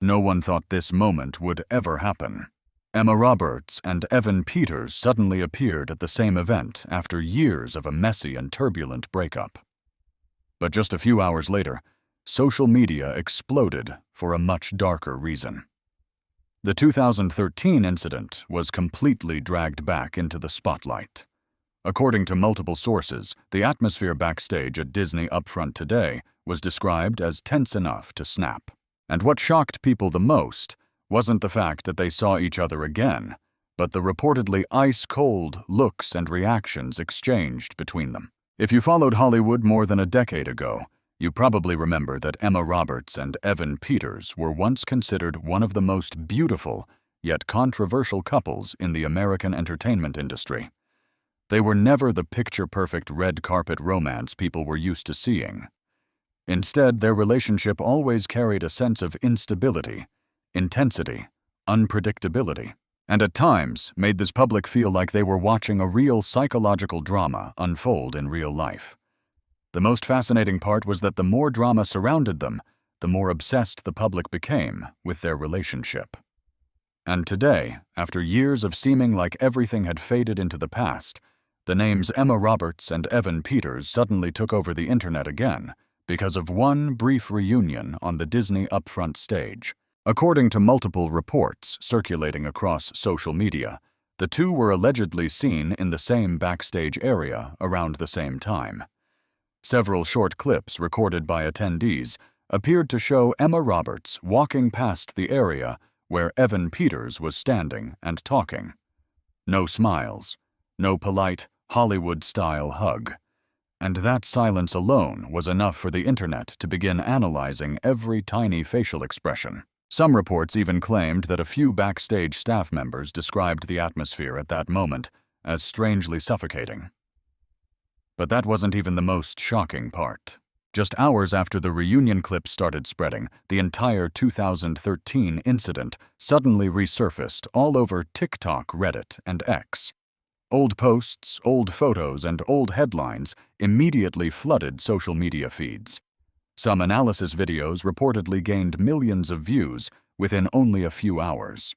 No one thought this moment would ever happen. Emma Roberts and Evan Peters suddenly appeared at the same event after years of a messy and turbulent breakup. But just a few hours later, social media exploded for a much darker reason. The 2013 incident was completely dragged back into the spotlight. According to multiple sources, the atmosphere backstage at Disney Upfront today was described as tense enough to snap. And what shocked people the most wasn't the fact that they saw each other again, but the reportedly ice-cold looks and reactions exchanged between them. If you followed Hollywood more than a decade ago, you probably remember that Emma Roberts and Evan Peters were once considered one of the most beautiful, yet controversial couples in the American entertainment industry. They were never the picture-perfect red carpet romance people were used to seeing. Instead, their relationship always carried a sense of instability, intensity, unpredictability, and at times made this public feel like they were watching a real psychological drama unfold in real life. The most fascinating part was that the more drama surrounded them, the more obsessed the public became with their relationship. And today, after years of seeming like everything had faded into the past, the names Emma Roberts and Evan Peters suddenly took over the internet again because of one brief reunion on the Disney Upfront stage. According to multiple reports circulating across social media, the two were allegedly seen in the same backstage area around the same time. Several short clips recorded by attendees appeared to show Emma Roberts walking past the area where Evan Peters was standing and talking. No smiles, no polite Hollywood-style hug. And that silence alone was enough for the internet to begin analyzing every tiny facial expression. Some reports even claimed that a few backstage staff members described the atmosphere at that moment as strangely suffocating. But that wasn't even the most shocking part. Just hours after the reunion clips started spreading, the entire 2013 incident suddenly resurfaced all over TikTok, Reddit, and X. Old posts, old photos, and old headlines immediately flooded social media feeds. Some analysis videos reportedly gained millions of views within only a few hours.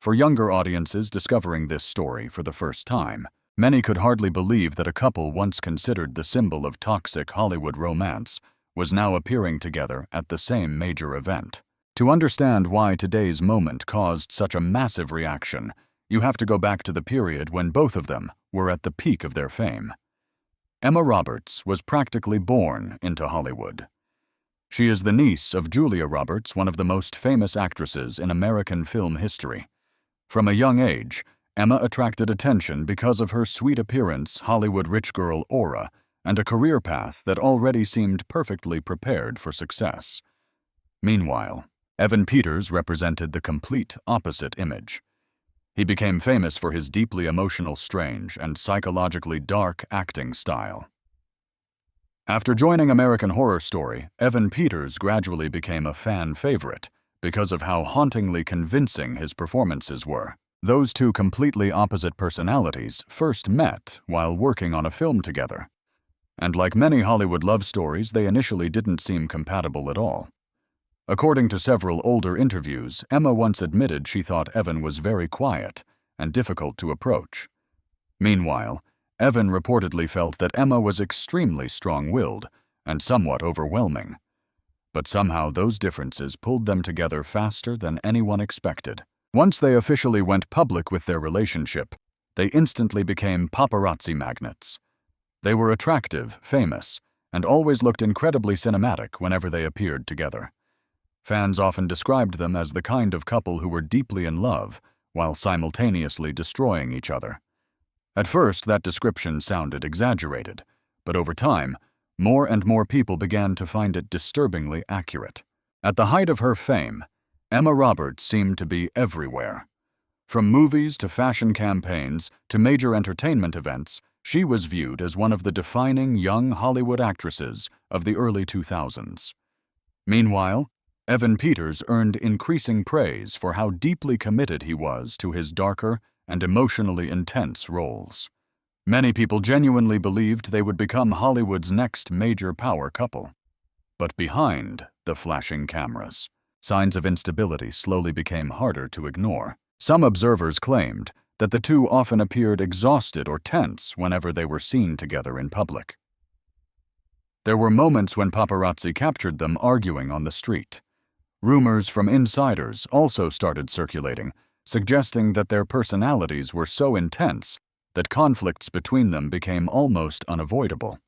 For younger audiences discovering this story for the first time, many could hardly believe that a couple once considered the symbol of toxic Hollywood romance was now appearing together at the same major event. To understand why today's moment caused such a massive reaction, you have to go back to the period when both of them were at the peak of their fame. Emma Roberts was practically born into Hollywood. She is the niece of Julia Roberts, one of the most famous actresses in American film history. From a young age, Emma attracted attention because of her sweet appearance, Hollywood rich girl aura, and a career path that already seemed perfectly prepared for success. Meanwhile, Evan Peters represented the complete opposite image. He became famous for his deeply emotional, strange, and psychologically dark acting style. After joining American Horror Story, Evan Peters gradually became a fan favorite because of how hauntingly convincing his performances were. Those two completely opposite personalities first met while working on a film together. And like many Hollywood love stories, they initially didn't seem compatible at all. According to several older interviews, Emma once admitted she thought Evan was very quiet and difficult to approach. Meanwhile, Evan reportedly felt that Emma was extremely strong-willed and somewhat overwhelming. But somehow those differences pulled them together faster than anyone expected. Once they officially went public with their relationship, they instantly became paparazzi magnets. They were attractive, famous, and always looked incredibly cinematic whenever they appeared together. Fans often described them as the kind of couple who were deeply in love while simultaneously destroying each other. At first, that description sounded exaggerated, but over time, more and more people began to find it disturbingly accurate. At the height of her fame, Emma Roberts seemed to be everywhere. From movies to fashion campaigns to major entertainment events, she was viewed as one of the defining young Hollywood actresses of the early 2000s. Meanwhile, Evan Peters earned increasing praise for how deeply committed he was to his darker and emotionally intense roles. Many people genuinely believed they would become Hollywood's next major power couple. But behind the flashing cameras, Signs of instability slowly became harder to ignore. Some observers claimed that the two often appeared exhausted or tense whenever they were seen together in public. There were moments when paparazzi captured them arguing on the street. Rumors from insiders also started circulating, suggesting that their personalities were so intense that conflicts between them became almost unavoidable.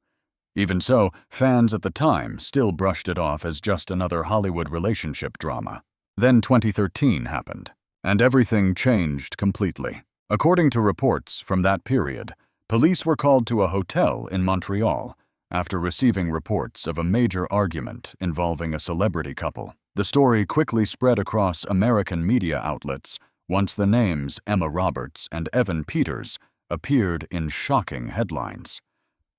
Even so, fans at the time still brushed it off as just another Hollywood relationship drama. Then 2013 happened, and everything changed completely. According to reports from that period, police were called to a hotel in Montreal after receiving reports of a major argument involving a celebrity couple. The story quickly spread across American media outlets once the names Emma Roberts and Evan Peters appeared in shocking headlines.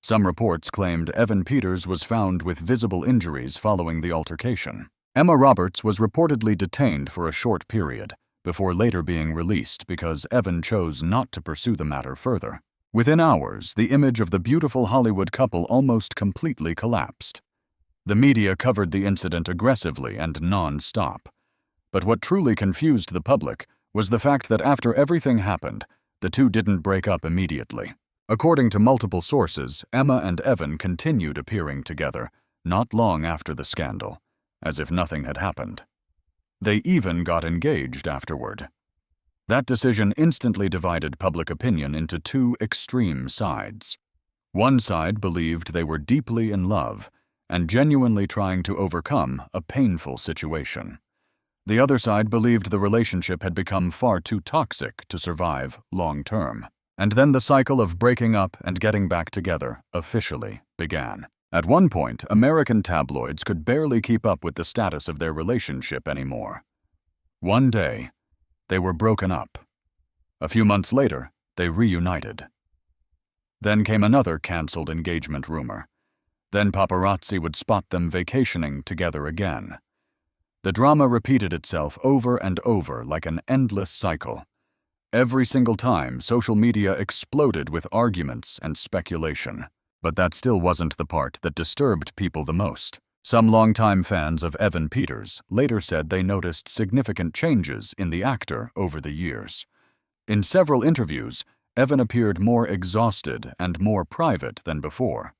Some reports claimed Evan Peters was found with visible injuries following the altercation. Emma Roberts was reportedly detained for a short period, before later being released because Evan chose not to pursue the matter further. Within hours, the image of the beautiful Hollywood couple almost completely collapsed. The media covered the incident aggressively and non-stop. But what truly confused the public was the fact that after everything happened, the two didn't break up immediately. According to multiple sources, Emma and Evan continued appearing together not long after the scandal, as if nothing had happened. They even got engaged afterward. That decision instantly divided public opinion into two extreme sides. One side believed they were deeply in love and genuinely trying to overcome a painful situation. The other side believed the relationship had become far too toxic to survive long-term. And then the cycle of breaking up and getting back together officially began. At one point, American tabloids could barely keep up with the status of their relationship anymore. One day, they were broken up. A few months later, they reunited. Then came another canceled engagement rumor. Then paparazzi would spot them vacationing together again. The drama repeated itself over and over like an endless cycle. Every single time, social media exploded with arguments and speculation. But that still wasn't the part that disturbed people the most. Some longtime fans of Evan Peters later said they noticed significant changes in the actor over the years. In several interviews, Evan appeared more exhausted and more private than before.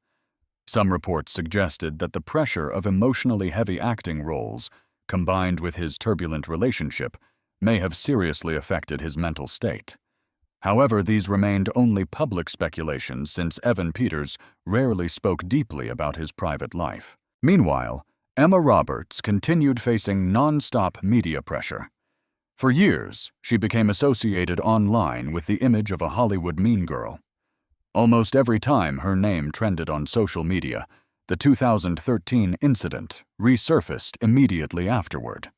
Some reports suggested that the pressure of emotionally heavy acting roles, combined with his turbulent relationship, may have seriously affected his mental state. However, these remained only public speculations since Evan Peters rarely spoke deeply about his private life. Meanwhile, Emma Roberts continued facing non-stop media pressure. For years, she became associated online with the image of a Hollywood mean girl. Almost every time her name trended on social media, the 2013 incident resurfaced immediately afterward.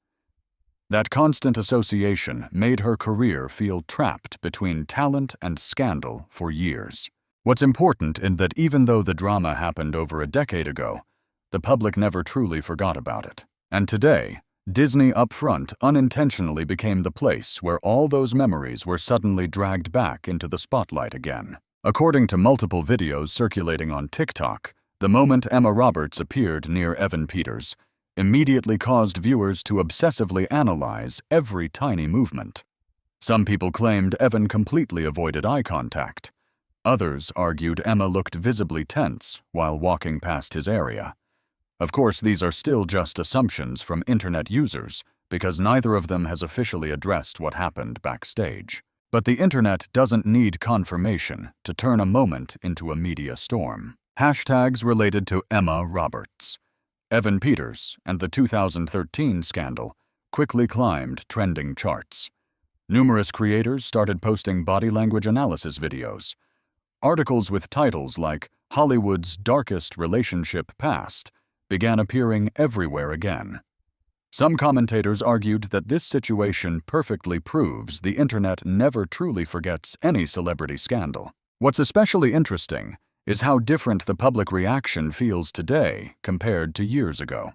That constant association made her career feel trapped between talent and scandal for years. What's important is that even though the drama happened over a decade ago, the public never truly forgot about it. And today, Disney Upfront unintentionally became the place where all those memories were suddenly dragged back into the spotlight again. According to multiple videos circulating on TikTok, the moment Emma Roberts appeared near Evan Peters immediately caused viewers to obsessively analyze every tiny movement. Some people claimed Evan completely avoided eye contact. Others argued Emma looked visibly tense while walking past his area. Of course, these are still just assumptions from internet users because neither of them has officially addressed what happened backstage. But the internet doesn't need confirmation to turn a moment into a media storm. Hashtags related to Emma Roberts, Evan Peters, and the 2013 scandal quickly climbed trending charts. Numerous creators started posting body language analysis videos. Articles with titles like "Hollywood's Darkest Relationship Past" began appearing everywhere again. Some commentators argued that this situation perfectly proves the internet never truly forgets any celebrity scandal. What's especially interesting is how different the public reaction feels today compared to years ago.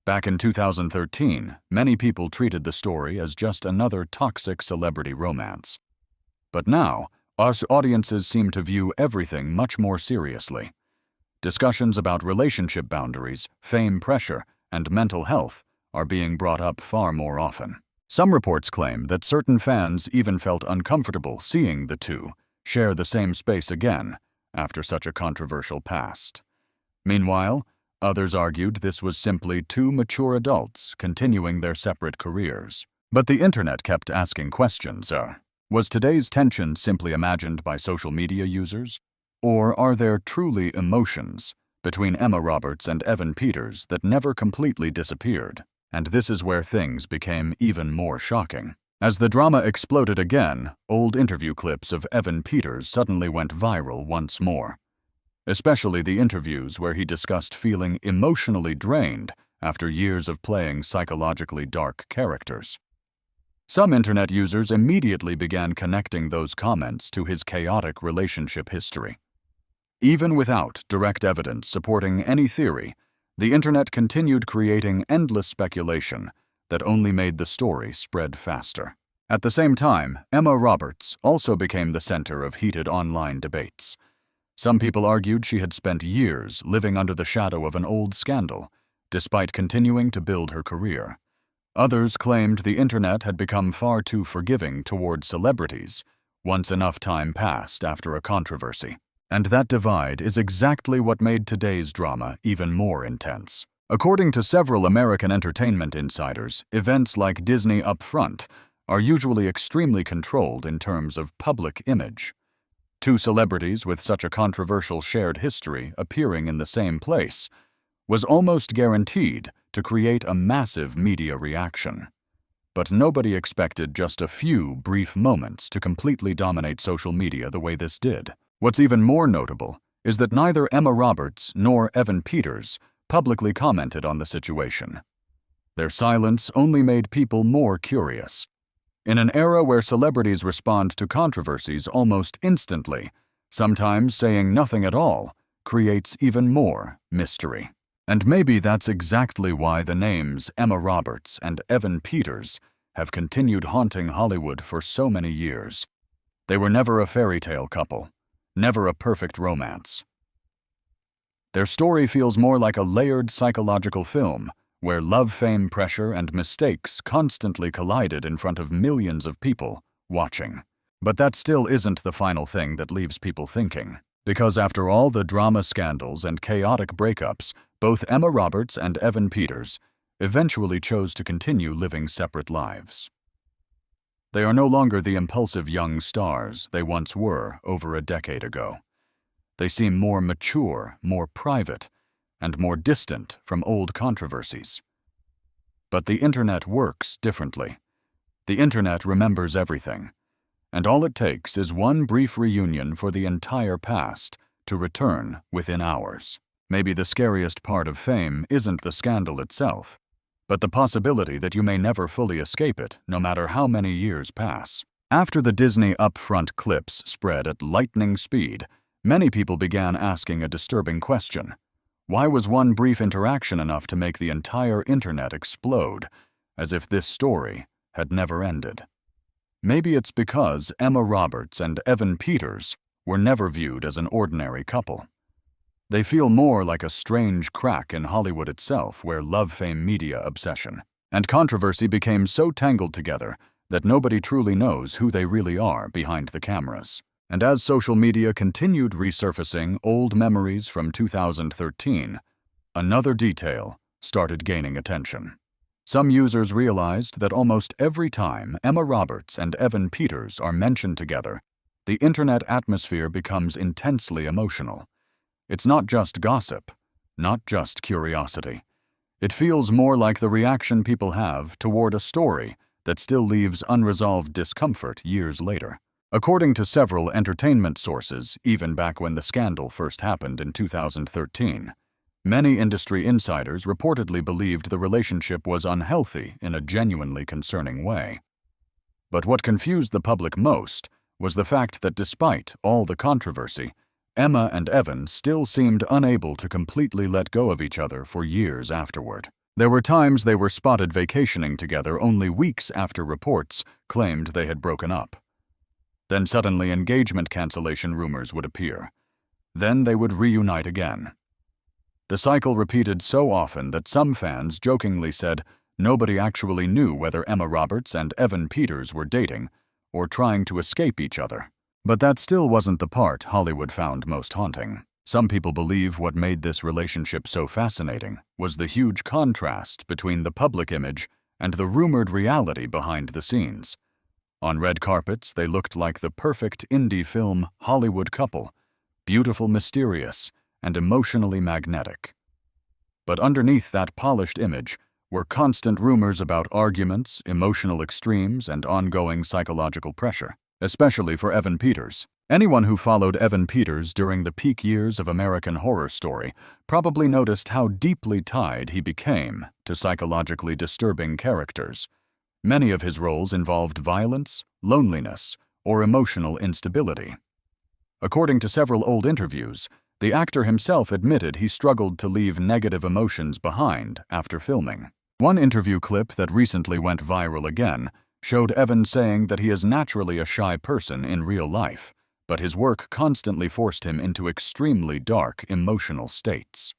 Back in 2013, many people treated the story as just another toxic celebrity romance. But now, us audiences seem to view everything much more seriously. Discussions about relationship boundaries, fame pressure, and mental health are being brought up far more often. Some reports claim that certain fans even felt uncomfortable seeing the two share the same space again after such a controversial past. Meanwhile, others argued this was simply two mature adults continuing their separate careers. But the internet kept asking questions. Was today's tension simply imagined by social media users? Or are there truly emotions between Emma Roberts and Evan Peters that never completely disappeared? And this is where things became even more shocking. As the drama exploded again, old interview clips of Evan Peters suddenly went viral once more. Especially the interviews where he discussed feeling emotionally drained after years of playing psychologically dark characters. Some internet users immediately began connecting those comments to his chaotic relationship history. Even without direct evidence supporting any theory, the internet continued creating endless speculation that only made the story spread faster. At the same time, Emma Roberts also became the center of heated online debates. Some people argued she had spent years living under the shadow of an old scandal, despite continuing to build her career. Others claimed the internet had become far too forgiving toward celebrities once enough time passed after a controversy. And that divide is exactly what made today's drama even more intense. According to several American entertainment insiders, events like Disney Upfront are usually extremely controlled in terms of public image. Two celebrities with such a controversial shared history appearing in the same place was almost guaranteed to create a massive media reaction. But nobody expected just a few brief moments to completely dominate social media the way this did. What's even more notable is that neither Emma Roberts nor Evan Peters publicly commented on the situation. Their silence only made people more curious. In an era where celebrities respond to controversies almost instantly, sometimes saying nothing at all creates even more mystery. And maybe that's exactly why the names Emma Roberts and Evan Peters have continued haunting Hollywood for so many years. They were never a fairy tale couple, never a perfect romance. Their story feels more like a layered psychological film, where love, fame, pressure, and mistakes constantly collided in front of millions of people watching. But that still isn't the final thing that leaves people thinking. Because after all the drama scandals and chaotic breakups, both Emma Roberts and Evan Peters eventually chose to continue living separate lives. They are no longer the impulsive young stars they once were over a decade ago. They seem more mature, more private, and more distant from old controversies. But the internet works differently. The internet remembers everything, and all it takes is one brief reunion for the entire past to return within hours. Maybe the scariest part of fame isn't the scandal itself, but the possibility that you may never fully escape it, no matter how many years pass. After the Disney Upfront clips spread at lightning speed, many people began asking a disturbing question. Why was one brief interaction enough to make the entire internet explode, as if this story had never ended? Maybe it's because Emma Roberts and Evan Peters were never viewed as an ordinary couple. They feel more like a strange crack in Hollywood itself, where love, fame, media obsession and controversy became so tangled together that nobody truly knows who they really are behind the cameras. And as social media continued resurfacing old memories from 2013, another detail started gaining attention. Some users realized that almost every time Emma Roberts and Evan Peters are mentioned together, the internet atmosphere becomes intensely emotional. It's not just gossip, not just curiosity. It feels more like the reaction people have toward a story that still leaves unresolved discomfort years later. According to several entertainment sources, even back when the scandal first happened in 2013, many industry insiders reportedly believed the relationship was unhealthy in a genuinely concerning way. But what confused the public most was the fact that despite all the controversy, Emma and Evan still seemed unable to completely let go of each other for years afterward. There were times they were spotted vacationing together only weeks after reports claimed they had broken up. Then suddenly engagement cancellation rumors would appear. Then they would reunite again. The cycle repeated so often that some fans jokingly said nobody actually knew whether Emma Roberts and Evan Peters were dating or trying to escape each other. But that still wasn't the part Hollywood found most haunting. Some people believe what made this relationship so fascinating was the huge contrast between the public image and the rumored reality behind the scenes. On red carpets, they looked like the perfect indie film Hollywood couple, beautiful, mysterious, and emotionally magnetic. But underneath that polished image were constant rumors about arguments, emotional extremes, and ongoing psychological pressure, especially for Evan Peters. Anyone who followed Evan Peters during the peak years of American Horror Story probably noticed how deeply tied he became to psychologically disturbing characters. Many of his roles involved violence, loneliness, or emotional instability. According to several old interviews, the actor himself admitted he struggled to leave negative emotions behind after filming. One interview clip that recently went viral again showed Evan saying that he is naturally a shy person in real life, but his work constantly forced him into extremely dark emotional states.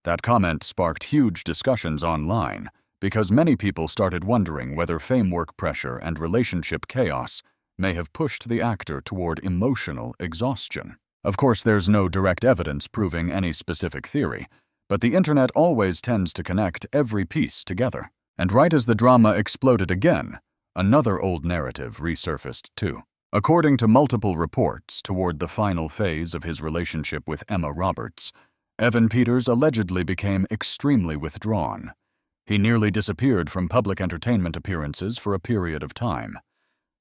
That comment sparked huge discussions online because many people started wondering whether fame work pressure and relationship chaos may have pushed the actor toward emotional exhaustion. Of course, there's no direct evidence proving any specific theory, but the internet always tends to connect every piece together. And right as the drama exploded again, another old narrative resurfaced too. According to multiple reports toward the final phase of his relationship with Emma Roberts, Evan Peters allegedly became extremely withdrawn. He nearly disappeared from public entertainment appearances for a period of time.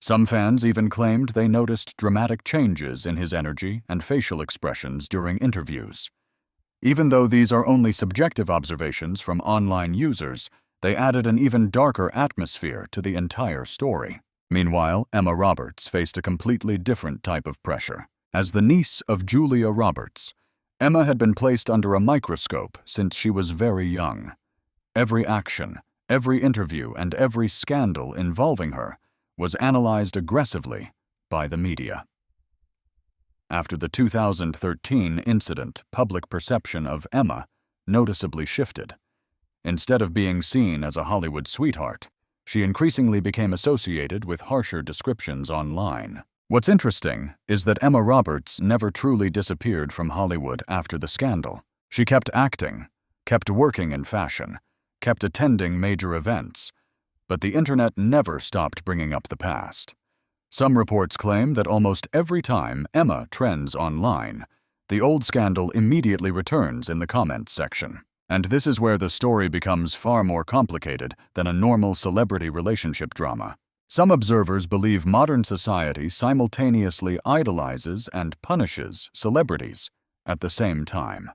Some fans even claimed they noticed dramatic changes in his energy and facial expressions during interviews. Even though these are only subjective observations from online users, they added an even darker atmosphere to the entire story. Meanwhile, Emma Roberts faced a completely different type of pressure. As the niece of Julia Roberts, Emma had been placed under a microscope since she was very young. Every action, every interview, and every scandal involving her was analyzed aggressively by the media. After the 2013 incident, public perception of Emma noticeably shifted. Instead of being seen as a Hollywood sweetheart, she increasingly became associated with harsher descriptions online. What's interesting is that Emma Roberts never truly disappeared from Hollywood after the scandal. She kept acting, kept working in fashion, kept attending major events, but the internet never stopped bringing up the past. Some reports claim that almost every time Emma trends online, the old scandal immediately returns in the comments section. And this is where the story becomes far more complicated than a normal celebrity relationship drama. Some observers believe modern society simultaneously idolizes and punishes celebrities at the same time.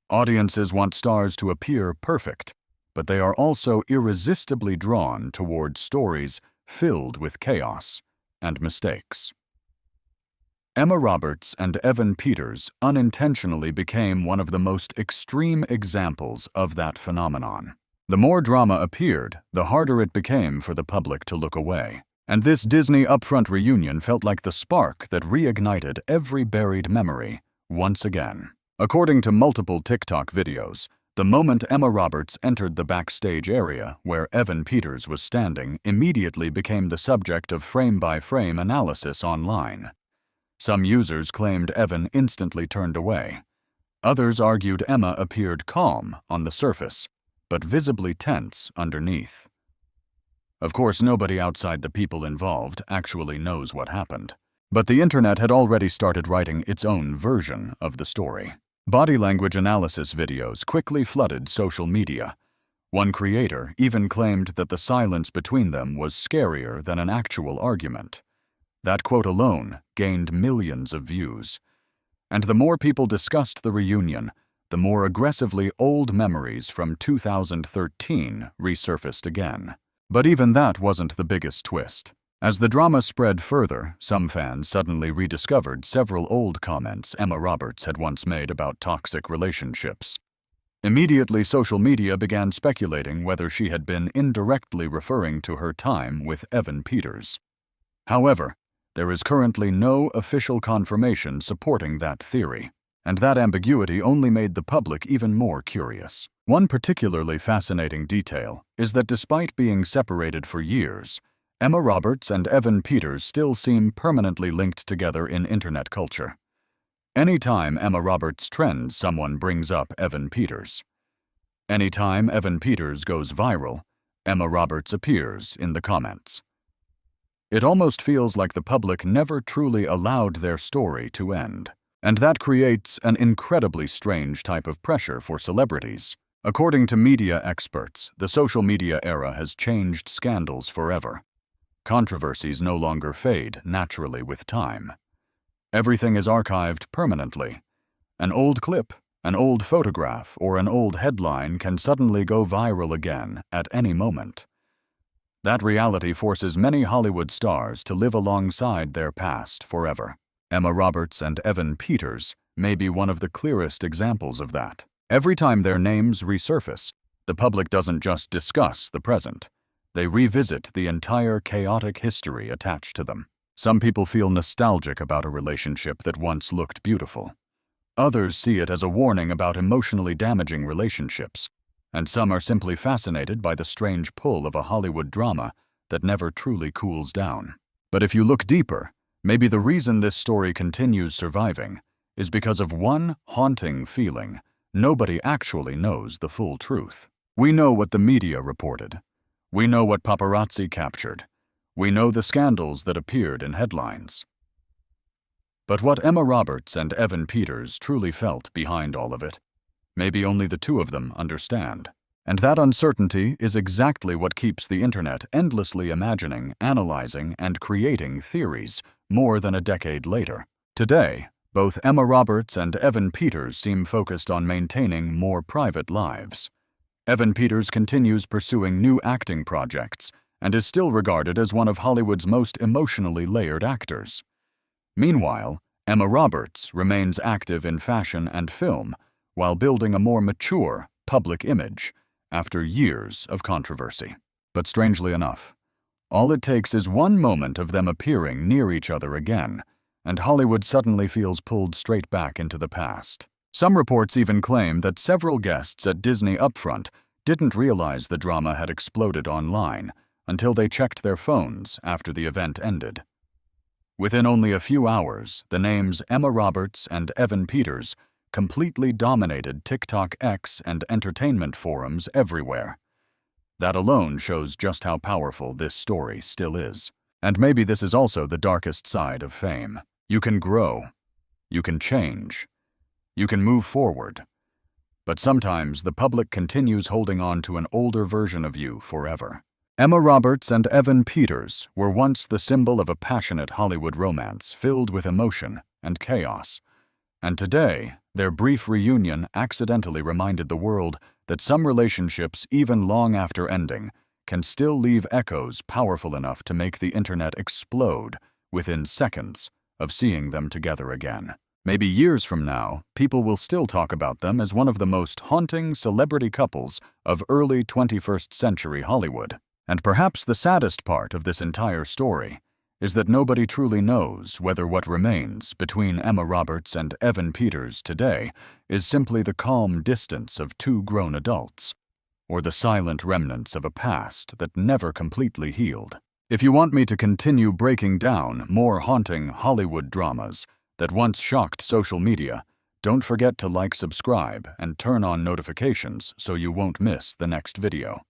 Audiences want stars to appear perfect, but they are also irresistibly drawn toward stories filled with chaos and mistakes. Emma Roberts and Evan Peters unintentionally became one of the most extreme examples of that phenomenon. The more drama appeared, the harder it became for the public to look away. And this Disney Upfront reunion felt like the spark that reignited every buried memory once again. According to multiple TikTok videos, the moment Emma Roberts entered the backstage area where Evan Peters was standing immediately became the subject of frame-by-frame analysis online. Some users claimed Evan instantly turned away. Others argued Emma appeared calm on the surface, but visibly tense underneath. Of course, nobody outside the people involved actually knows what happened, but the internet had already started writing its own version of the story. Body language analysis videos quickly flooded social media. One creator even claimed that the silence between them was scarier than an actual argument. That quote alone gained millions of views. And the more people discussed the reunion, the more aggressively old memories from 2013 resurfaced again. But even that wasn't the biggest twist. As the drama spread further, some fans suddenly rediscovered several old comments Emma Roberts had once made about toxic relationships. Immediately, social media began speculating whether she had been indirectly referring to her time with Evan Peters. However, there is currently no official confirmation supporting that theory. And that ambiguity only made the public even more curious. One particularly fascinating detail is that despite being separated for years, Emma Roberts and Evan Peters still seem permanently linked together in internet culture. Anytime Emma Roberts trends, someone brings up Evan Peters. Anytime Evan Peters goes viral, Emma Roberts appears in the comments. It almost feels like the public never truly allowed their story to end. And that creates an incredibly strange type of pressure for celebrities. According to media experts, the social media era has changed scandals forever. Controversies no longer fade naturally with time. Everything is archived permanently. An old clip, an old photograph, or an old headline can suddenly go viral again at any moment. That reality forces many Hollywood stars to live alongside their past forever. Emma Roberts and Evan Peters may be one of the clearest examples of that. Every time their names resurface, the public doesn't just discuss the present. They revisit the entire chaotic history attached to them. Some people feel nostalgic about a relationship that once looked beautiful. Others see it as a warning about emotionally damaging relationships. And some are simply fascinated by the strange pull of a Hollywood drama that never truly cools down. But if you look deeper, maybe the reason this story continues surviving is because of one haunting feeling: nobody actually knows the full truth. We know what the media reported. We know what paparazzi captured. We know the scandals that appeared in headlines. But what Emma Roberts and Evan Peters truly felt behind all of it, maybe only the two of them understand. And that uncertainty is exactly what keeps the internet endlessly imagining, analyzing, and creating theories more than a decade later. Today, both Emma Roberts and Evan Peters seem focused on maintaining more private lives. Evan Peters continues pursuing new acting projects and is still regarded as one of Hollywood's most emotionally layered actors. Meanwhile, Emma Roberts remains active in fashion and film while building a more mature public image after years of controversy. But strangely enough, all it takes is one moment of them appearing near each other again, and Hollywood suddenly feels pulled straight back into the past. Some reports even claim that several guests at Disney Upfront didn't realize the drama had exploded online until they checked their phones after the event ended. Within only a few hours, the names Emma Roberts and Evan Peters completely dominated TikTok, X, and entertainment forums everywhere. That alone shows just how powerful this story still is. And maybe this is also the darkest side of fame. You can grow. You can change. You can move forward. But sometimes the public continues holding on to an older version of you forever. Emma Roberts and Evan Peters were once the symbol of a passionate Hollywood romance filled with emotion and chaos. And today, their brief reunion accidentally reminded the world that some relationships, even long after ending, can still leave echoes powerful enough to make the internet explode within seconds of seeing them together again. Maybe years from now, people will still talk about them as one of the most haunting celebrity couples of early 21st century Hollywood. And perhaps the saddest part of this entire story is that nobody truly knows whether what remains between Emma Roberts and Evan Peters today is simply the calm distance of two grown adults, or the silent remnants of a past that never completely healed. If you want me to continue breaking down more haunting Hollywood dramas that once shocked social media, don't forget to like, subscribe, and turn on notifications so you won't miss the next video.